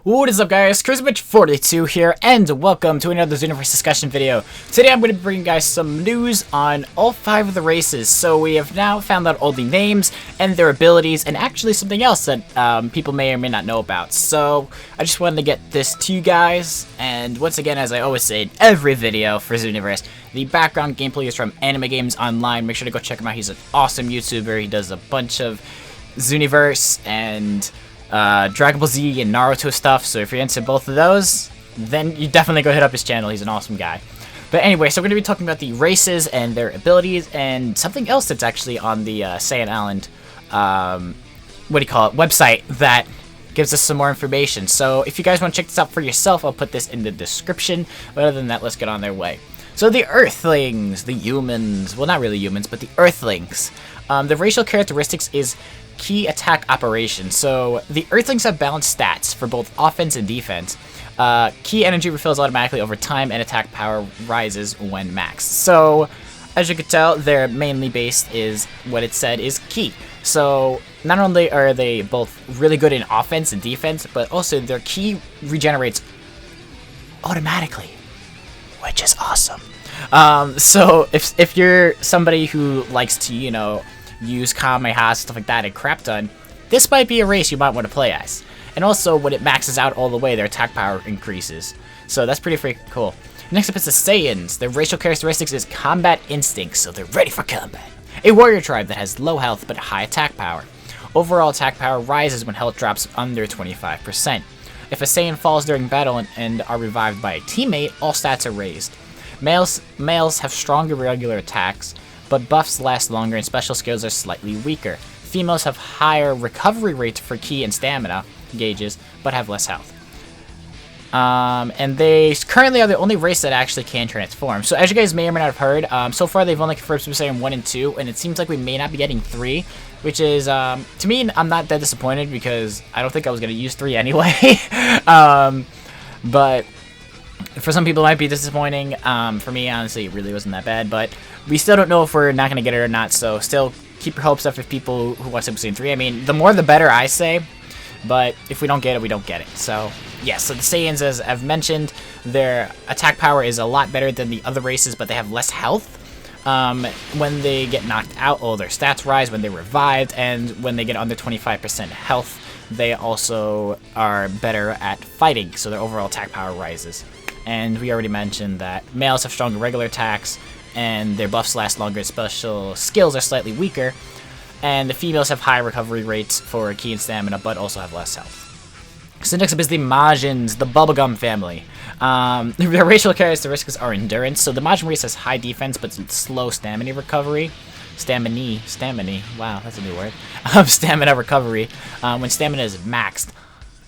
What is up, guys? Cruiserbitch42 here, and welcome to another Xenoverse discussion video. Today I'm going to bring you guys some news on all 5 of the races. So we have now found out all the names and their abilities, and actually something else that people may or may not know about. So I just wanted to get this to you guys, and once again, as I always say in every video for Xenoverse, the background gameplay is from AnimeGamesOnline. Make sure to go check him out. He's an awesome YouTuber. He does a bunch of Xenoverse and Dragon Ball Z and Naruto stuff, so if you're into both of those, then you definitely go hit up his channel. He's an awesome guy. But anyway, so we're going to be talking about the races and their abilities, and something else that's actually on the Saiyan Island, website that gives us some more information. So if you guys want to check this out for yourself, I'll put this in the description. But other than that, let's get on their way. So the Earthlings, the humans, well, not really humans, but the Earthlings. The racial characteristics is key attack operation. So the Earthlings have balanced stats for both offense and defense. Key energy refills automatically over time, and attack power rises when maxed. So as you can tell, their mainly based is what it said is key. So not only are they both really good in offense and defense, but also their key regenerates automatically, which is awesome. So if you're somebody who likes to, you know, use Kamehameha, stuff like that, and crap ton, this might be a race you might want to play as. And also, when it maxes out all the way, their attack power increases. So that's pretty freaking cool. Next up is the Saiyans. Their racial characteristics is combat instincts, so they're ready for combat. A warrior tribe that has low health but high attack power. Overall attack power rises when health drops under 25%. If a Saiyan falls during battle and are revived by a teammate, all stats are raised. Males have stronger regular attacks, but buffs last longer and special skills are slightly weaker. Females have higher recovery rates for ki and stamina gauges, but have less health. And they currently are the only race that actually can transform. So as you guys may or may not have heard, so far they've only confirmed Super Saiyan 1 and 2, and it seems like we may not be getting 3, which is, to me, I'm not that disappointed because I don't think I was going to use 3 anyway. But for some people it might be disappointing. For me, honestly, it really wasn't that bad, but we still don't know if we're not going to get it or not, so still keep your hopes up for people who watch Super Saiyan 3. I mean, the more the better, I say, but if we don't get it, we don't get it. So, yeah, so the Saiyans, as I've mentioned, their attack power is a lot better than the other races, but they have less health. When they get knocked out, their stats rise when they're revived, and when they get under 25% health, they also are better at fighting, so their overall attack power rises. And we already mentioned that males have stronger regular attacks, and their buffs last longer, special skills are slightly weaker, and the females have high recovery rates for ki and stamina, but also have less health. So next up is the Majins, the Bubblegum family. Their racial characteristics are endurance, so the Majin race has high defense, but slow stamina recovery. Stamina, wow, that's a new word. Stamina recovery. When stamina is maxed,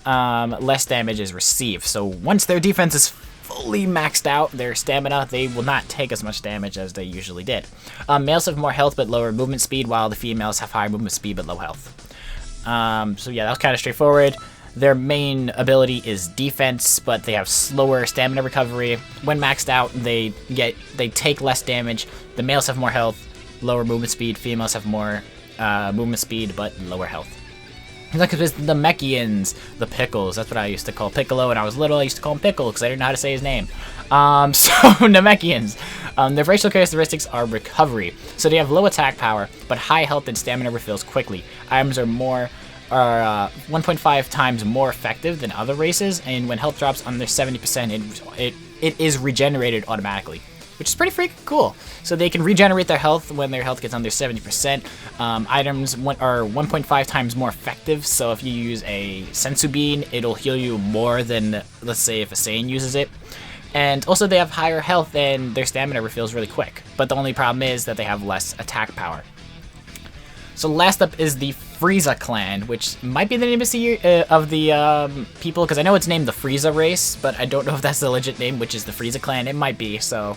less damage is received. So once their defense is fully maxed out, their stamina, they will not take as much damage as they usually did. Males have more health but lower movement speed, while the females have higher movement speed but low health. So yeah, that was kind of straightforward. Their main ability is defense, but they have slower stamina recovery. When maxed out, they take less damage. The males have more health, lower movement speed. Females have more movement speed but lower health. Next up is the Mechians, the Pickles. That's what I used to call Piccolo when I was little. I used to call him Pickle because I didn't know how to say his name. So Namekians, their racial characteristics are recovery. So they have low attack power, but high health and stamina refills quickly. Items are 1.5 times more effective than other races, and when health drops under 70%, it is regenerated automatically, which is pretty freaking cool. So they can regenerate their health when their health gets under 70%. Items are 1.5 times more effective, so if you use a Sensu Bean, it'll heal you more than, let's say, if a Saiyan uses it. And also they have higher health and their stamina refills really quick, but the only problem is that they have less attack power. So last up is the Frieza clan, which might be the name of the people, because I know it's named the Frieza race, but I don't know if that's the legit name, which is the Frieza clan. It might be, so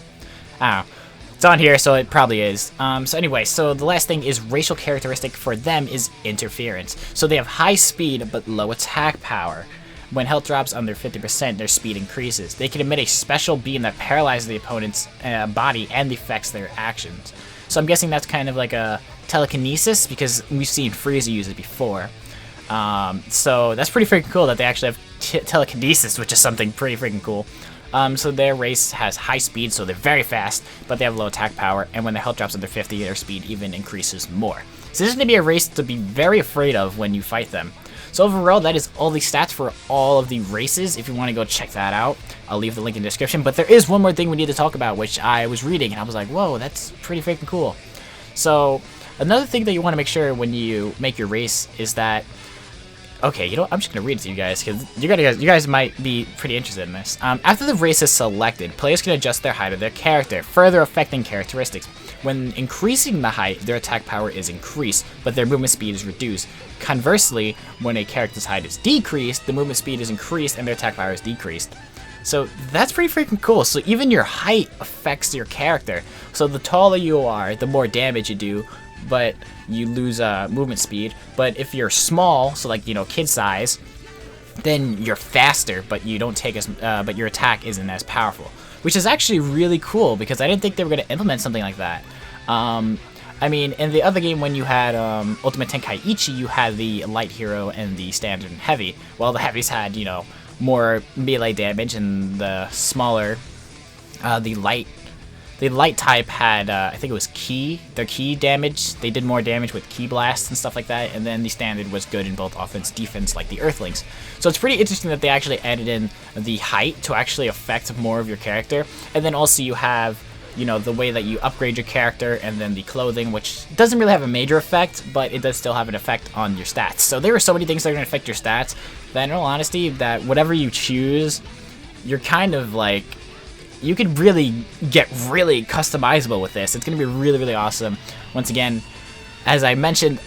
I don't know. It's on here, so it probably is. So anyway, so the last thing is racial characteristic for them is interference. So they have high speed but low attack power. When health drops under 50%, their speed increases. They can emit a special beam that paralyzes the opponent's body and affects their actions. So I'm guessing that's kind of like a telekinesis, because we've seen Frieza use it before. So that's pretty freaking cool that they actually have telekinesis, which is something pretty freaking cool. So their race has high speed, so they're very fast, but they have low attack power, and when their health drops under 50, their speed even increases more. So this is going to be a race to be very afraid of when you fight them. So overall, that is all the stats for all of the races. If you want to go check that out, I'll leave the link in the description. But there is one more thing we need to talk about, which I was reading, and I was like, whoa, that's pretty freaking cool. So another thing that you want to make sure when you make your race is that, okay, you know what? I'm just going to read it to you guys, because you guys might be pretty interested in this. After the race is selected, players can adjust their height of their character, further affecting characteristics. When increasing the height, their attack power is increased, but their movement speed is reduced. Conversely, when a character's height is decreased, the movement speed is increased and their attack power is decreased. So that's pretty freaking cool. So even your height affects your character. So the taller you are, the more damage you do, but you lose movement speed. But if you're small, so like, you know, kid size, then you're faster, but you don't take as, but your attack isn't as powerful, which is actually really cool because I didn't think they were going to implement something like that. I mean, in the other game when you had Ultimate Tenkaichi, you had the light hero and the standard and heavy. Well, the heavies had, you know, more melee damage, and the smaller, the light type had, I think it was their key damage. They did more damage with key blasts and stuff like that, and then the standard was good in both offense, defense, like the Earthlings. So it's pretty interesting that they actually added in the height to actually affect more of your character. And then also you have, you know, the way that you upgrade your character, and then the clothing, which doesn't really have a major effect, but it does still have an effect on your stats. So there are so many things that are going to affect your stats that, in all honesty, that whatever you choose, you're kind of like, you could really get really customizable with this. It's going to be really, really awesome. Once again, as I mentioned,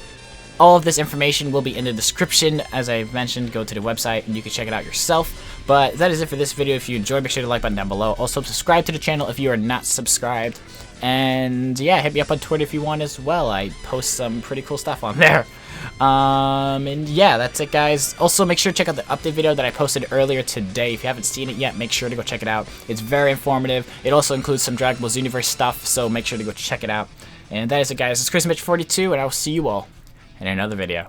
all of this information will be in the description. As I mentioned, go to the website and you can check it out yourself. But that is it for this video. If you enjoyed, make sure to like button down below. Also, subscribe to the channel if you are not subscribed. And yeah, hit me up on Twitter if you want as well. I post some pretty cool stuff on there. And yeah, that's it, guys. Also, make sure to check out the update video that I posted earlier today. If you haven't seen it yet, make sure to go check it out. It's very informative. It also includes some Dragon Ball Xenoverse stuff, so make sure to go check it out. And that is it, guys. It's ChrisMitch42, and I will see you all in another video.